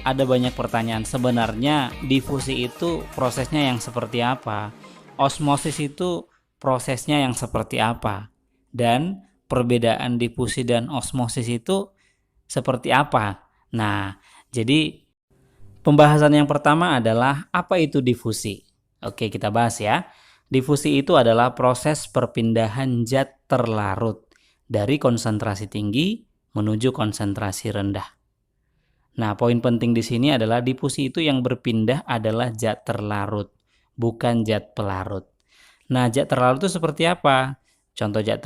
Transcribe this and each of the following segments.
ada banyak pertanyaan. Sebenarnya difusi itu prosesnya yang seperti apa? Osmosis itu prosesnya yang seperti apa? Dan perbedaan difusi dan osmosis itu seperti apa? Nah, jadi pembahasan yang pertama adalah apa itu difusi? Oke, kita bahas ya. Difusi itu adalah proses perpindahan zat terlarut dari konsentrasi tinggi menuju konsentrasi rendah. Nah, poin penting di sini adalah difusi itu yang berpindah adalah zat terlarut, bukan zat pelarut. Nah, zat terlarut itu seperti apa? Contoh zat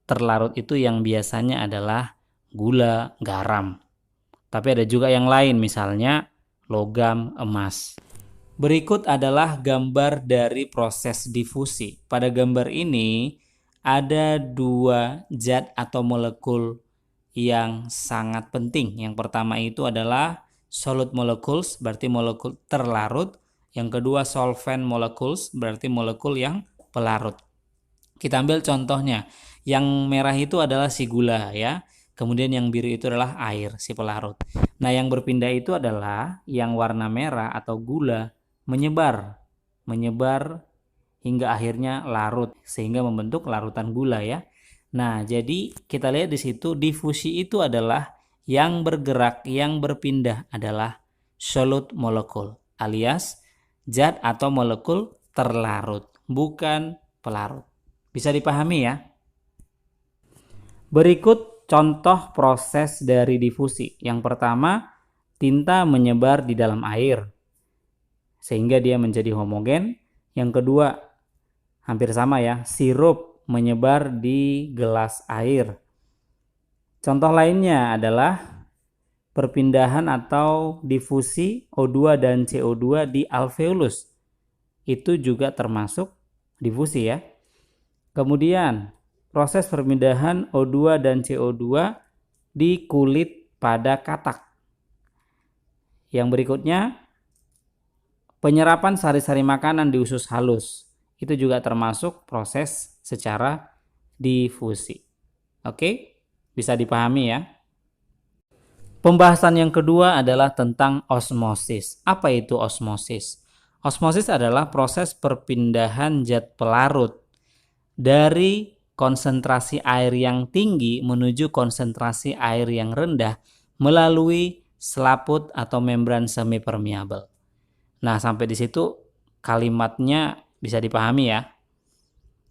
terlarut itu yang biasanya adalah gula, garam. Tapi ada juga yang lain, misalnya logam, emas. Berikut adalah gambar dari proses difusi. Pada gambar ini ada dua zat atau molekul yang sangat penting. Yang pertama itu adalah solute molecules, berarti molekul terlarut. Yang kedua solvent molecules, berarti molekul yang pelarut. Kita ambil contohnya. Yang merah itu adalah si gula ya. Kemudian yang biru itu adalah air, si pelarut. Nah, yang berpindah itu adalah yang warna merah atau gula menyebar hingga akhirnya larut sehingga membentuk larutan gula ya. Nah, jadi kita lihat di situ difusi itu adalah yang bergerak, yang berpindah adalah solute molecule alias zat atau molekul terlarut, bukan pelarut. Bisa dipahami ya? Berikut contoh proses dari difusi. Yang pertama, tinta menyebar di dalam air sehingga dia menjadi homogen. Yang kedua, hampir sama ya, sirup menyebar di gelas air. Contoh lainnya adalah perpindahan atau difusi O2 dan CO2 di alveolus. Itu juga termasuk difusi ya. Kemudian proses perpindahan O2 dan CO2 di kulit pada katak. Yang berikutnya, penyerapan sari-sari makanan di usus halus. Itu juga termasuk proses secara difusi. Oke, bisa dipahami ya. Pembahasan yang kedua adalah tentang osmosis. Apa itu osmosis? Osmosis adalah proses perpindahan zat pelarut dari konsentrasi air yang tinggi menuju konsentrasi air yang rendah melalui selaput atau membran semipermeabel. Nah, sampai di situ kalimatnya bisa dipahami ya.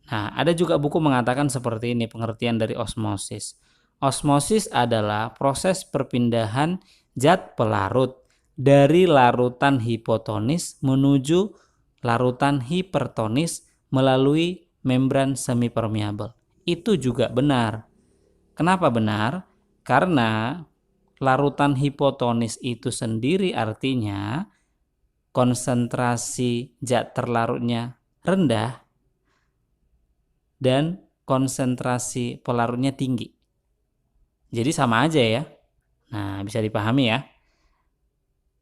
Nah, ada juga buku mengatakan seperti ini pengertian dari osmosis. Osmosis adalah proses perpindahan zat pelarut dari larutan hipotonis menuju larutan hipertonis melalui membran semipermeabel. Itu juga benar. Kenapa benar? Karena larutan hipotonis itu sendiri artinya konsentrasi zat terlarutnya rendah dan konsentrasi pelarutnya tinggi. Jadi sama aja ya. Nah, bisa dipahami ya.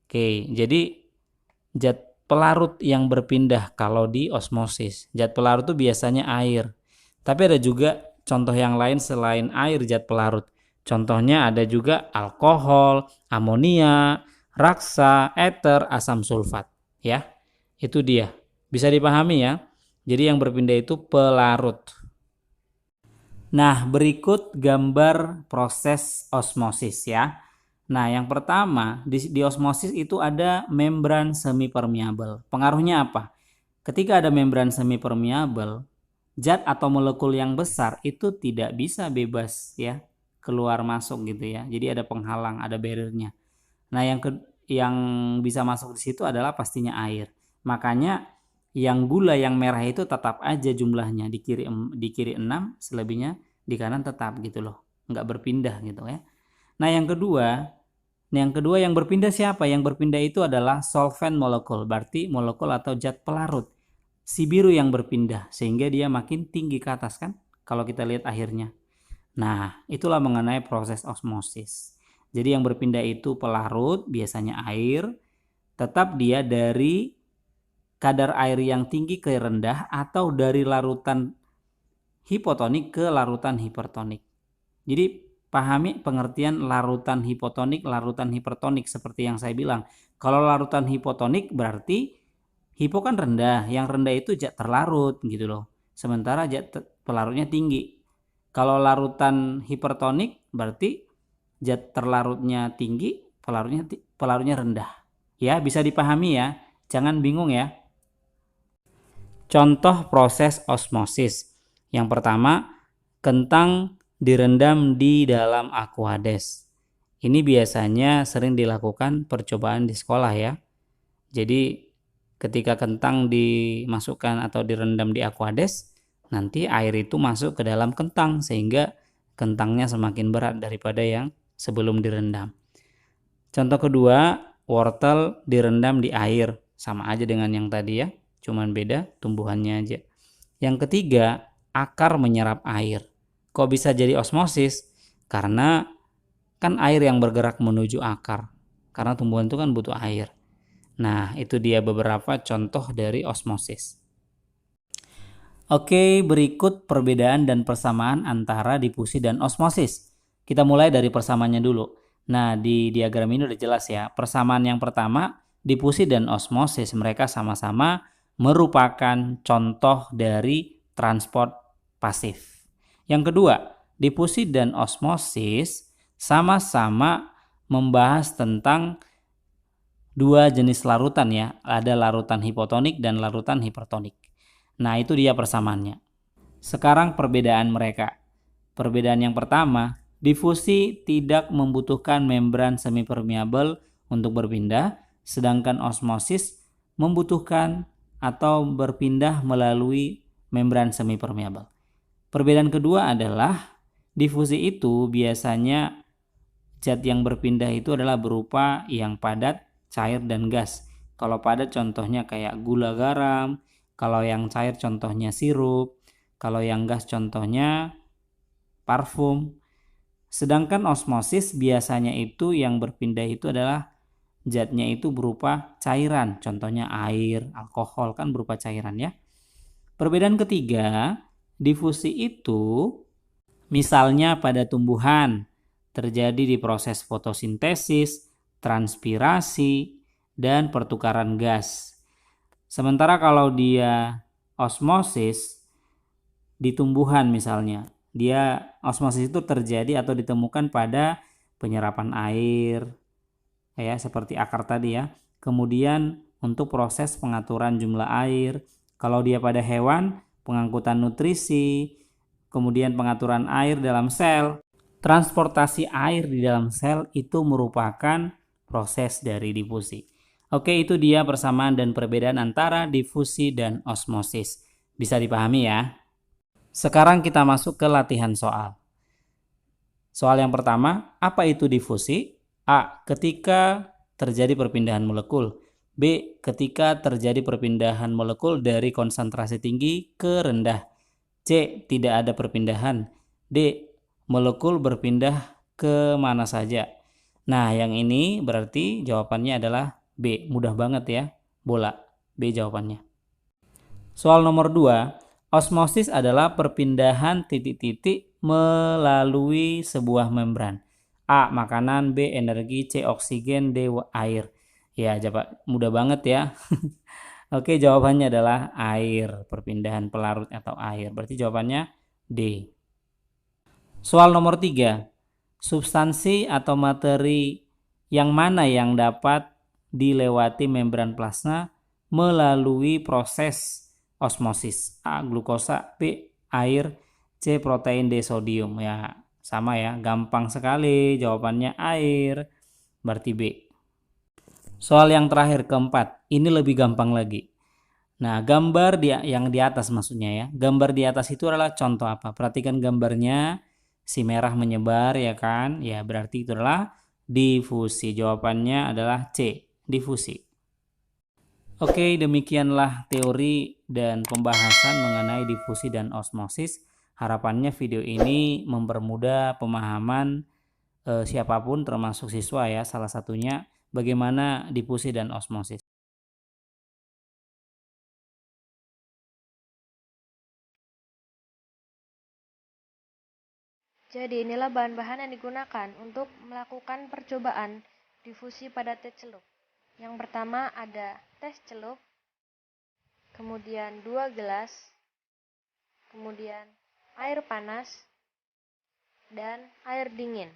Oke, jadi zat pelarut yang berpindah kalau di osmosis. Zat pelarut itu biasanya air. Tapi ada juga contoh yang lain selain air zat pelarut. Contohnya ada juga alkohol, amonia, raksa, eter, asam sulfat. Ya, itu dia. Bisa dipahami ya. Jadi yang berpindah itu pelarut. Nah, berikut gambar proses osmosis ya. Nah, yang pertama di osmosis itu ada membran semipermeabel. Pengaruhnya apa? Ketika ada membran semipermeabel, zat atau molekul yang besar itu tidak bisa bebas ya keluar masuk gitu ya. Jadi ada penghalang, ada barriernya. Nah, yang bisa masuk di situ adalah pastinya air. Makanya yang gula yang merah itu tetap aja jumlahnya di kiri 6, selebihnya di kanan tetap gitu loh. Enggak berpindah gitu ya. Nah, yang kedua yang berpindah siapa? Yang berpindah itu adalah solvent molekul, berarti molekul atau zat pelarut. Si biru yang berpindah sehingga dia makin tinggi ke atas kan kalau kita lihat akhirnya. Nah, itulah mengenai proses osmosis. Jadi yang berpindah itu pelarut, biasanya air, tetap dia dari kadar air yang tinggi ke rendah atau dari larutan hipotonik ke larutan hipertonik. Jadi pahami pengertian larutan hipotonik, larutan hipertonik seperti yang saya bilang. Kalau larutan hipotonik berarti hipo kan rendah, yang rendah itu zat terlarut gitu loh. Sementara zat pelarutnya tinggi. Kalau larutan hipertonik berarti zat terlarutnya tinggi, pelarutnya rendah. Ya, bisa dipahami ya. Jangan bingung ya. Contoh proses osmosis. Yang pertama, kentang direndam di dalam Aquades. Ini biasanya sering dilakukan percobaan di sekolah ya. Jadi ketika kentang dimasukkan atau direndam di Aquades, nanti air itu masuk ke dalam kentang sehingga kentangnya semakin berat daripada yang sebelum direndam. Contoh kedua, wortel direndam di air. Sama aja dengan yang tadi ya, cuman beda tumbuhannya aja. Yang ketiga, akar menyerap air. Kok bisa jadi osmosis? Karena kan air yang bergerak menuju akar. Karena tumbuhan itu kan butuh air. Nah, itu dia beberapa contoh dari osmosis. Oke, berikut perbedaan dan persamaan antara difusi dan osmosis. Kita mulai dari persamaannya dulu. Nah, di diagram ini udah jelas ya. Persamaan yang pertama, difusi dan osmosis mereka sama-sama merupakan contoh dari transport pasif. Yang kedua, difusi dan osmosis sama-sama membahas tentang dua jenis larutan ya. Ada larutan hipotonik dan larutan hipertonik. Nah, itu dia persamaannya. Sekarang perbedaan mereka. Perbedaan yang pertama, difusi tidak membutuhkan membran semipermeabel untuk berpindah, sedangkan osmosis membutuhkan atau berpindah melalui membran semipermeabel. Perbedaan kedua adalah difusi itu biasanya zat yang berpindah itu adalah berupa yang padat, cair, dan gas. Kalau padat contohnya kayak gula garam, kalau yang cair contohnya sirup, kalau yang gas contohnya parfum. Sedangkan osmosis biasanya itu yang berpindah itu adalah zatnya itu berupa cairan, contohnya air, alkohol kan berupa cairan ya. Perbedaan ketiga, difusi itu misalnya pada tumbuhan terjadi di proses fotosintesis, transpirasi, dan pertukaran gas. Sementara kalau dia osmosis di tumbuhan misalnya, dia osmosis itu terjadi atau ditemukan pada penyerapan air, ya seperti akar tadi ya. Kemudian untuk proses pengaturan jumlah air, kalau dia pada hewan, pengangkutan nutrisi, kemudian pengaturan air dalam sel, transportasi air di dalam sel itu merupakan proses dari difusi. Oke, itu dia persamaan dan perbedaan antara difusi dan osmosis. Bisa dipahami ya? Sekarang kita masuk ke latihan soal. Soal yang pertama, apa itu difusi? A. Ketika terjadi perpindahan molekul. B. Ketika terjadi perpindahan molekul dari konsentrasi tinggi ke rendah. C. Tidak ada perpindahan. D. Molekul berpindah ke mana saja. Nah, yang ini berarti jawabannya adalah B. Mudah banget ya. Bola. B jawabannya. Soal nomor 2. Osmosis adalah perpindahan titik-titik melalui sebuah membran. A. Makanan. B. Energi. C. Oksigen. D. Air. Ya, mudah banget ya. Oke, jawabannya adalah air. Perpindahan pelarut atau air. Berarti jawabannya D. Soal nomor 3. Substansi atau materi yang mana yang dapat dilewati membran plasma melalui proses osmosis? A. Glukosa. B. Air. C. Protein. D. Sodium. Ya, sama ya. Gampang sekali. Jawabannya air. Berarti B. Soal yang terakhir keempat. Ini lebih gampang lagi. Nah, gambar yang di atas maksudnya ya. Gambar di atas itu adalah contoh apa? Perhatikan gambarnya. Si merah menyebar ya kan? Ya, berarti itu adalah difusi. Jawabannya adalah C. Difusi. Oke, demikianlah teori dan pembahasan mengenai difusi dan osmosis. Harapannya video ini mempermudah pemahaman siapapun termasuk siswa ya, salah satunya bagaimana difusi dan osmosis. Jadi inilah bahan-bahan yang digunakan untuk melakukan percobaan difusi pada teh celup. Yang pertama ada teh celup, kemudian 2 gelas, kemudian air panas, dan air dingin.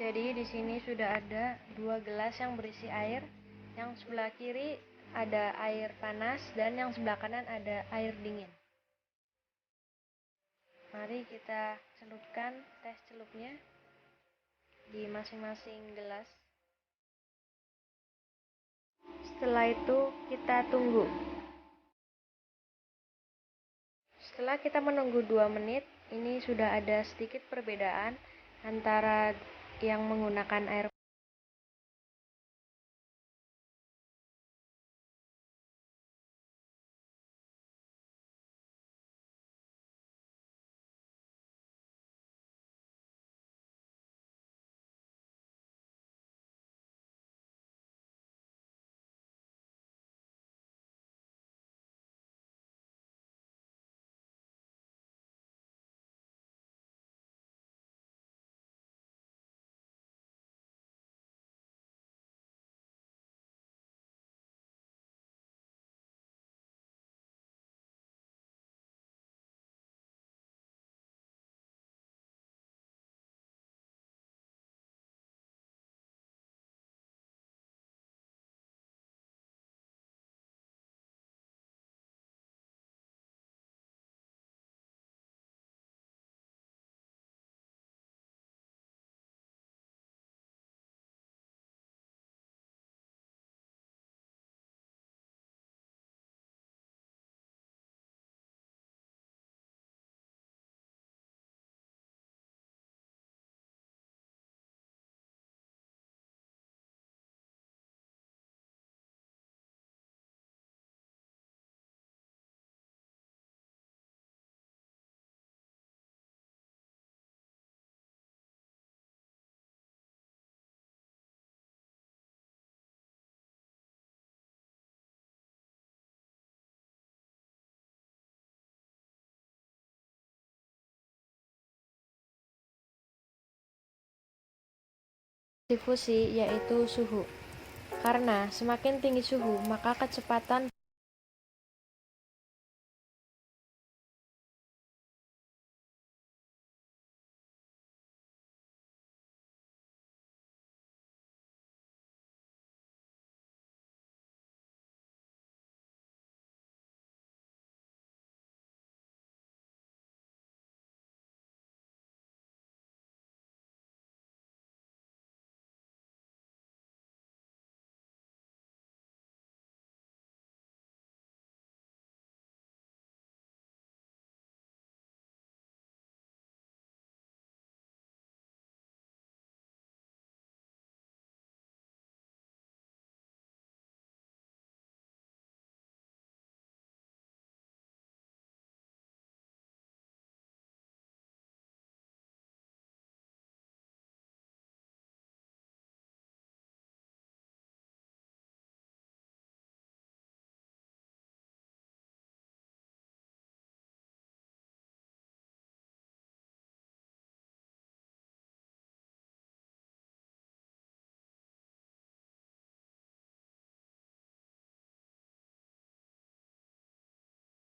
Jadi di sini sudah ada 2 gelas yang berisi air. Yang sebelah kiri ada air panas dan yang sebelah kanan ada air dingin. Mari kita celupkan teh celupnya di masing-masing gelas. Setelah itu kita tunggu. Setelah kita menunggu 2 menit, ini sudah ada sedikit perbedaan antara yang menggunakan air difusi yaitu suhu. Karena semakin tinggi suhu, maka kecepatan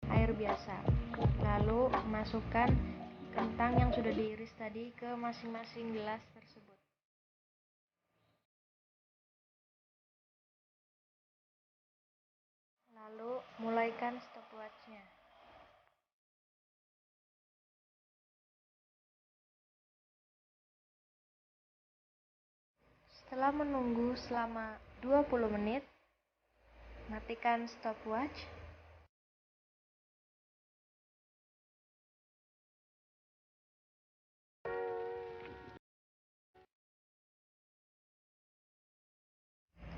air biasa. Lalu masukkan kentang yang sudah diiris tadi ke masing-masing gelas tersebut. Lalu mulaikan stopwatch-nya. Setelah menunggu selama 20 menit, matikan stopwatch.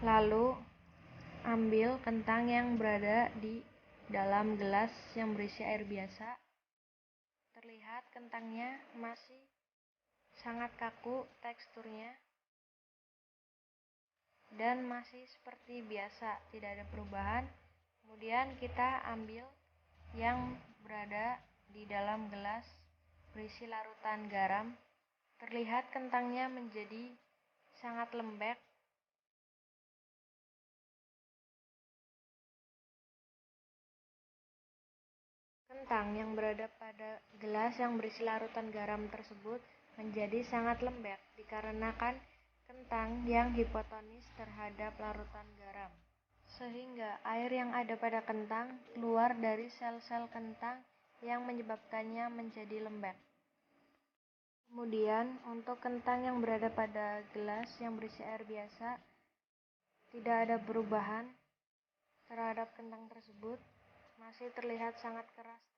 Lalu ambil kentang yang berada di dalam gelas yang berisi air biasa. Terlihat kentangnya masih sangat kaku teksturnya dan masih seperti biasa, tidak ada perubahan. Kemudian kita ambil yang berada di dalam gelas berisi larutan garam. Terlihat kentangnya menjadi sangat lembek. Kentang yang berada pada gelas yang berisi larutan garam tersebut menjadi sangat lembek dikarenakan kentang yang hipotonis terhadap larutan garam. Sehingga air yang ada pada kentang keluar dari sel-sel kentang yang menyebabkannya menjadi lembek. Kemudian, untuk kentang yang berada pada gelas yang berisi air biasa, tidak ada perubahan terhadap kentang tersebut, masih terlihat sangat keras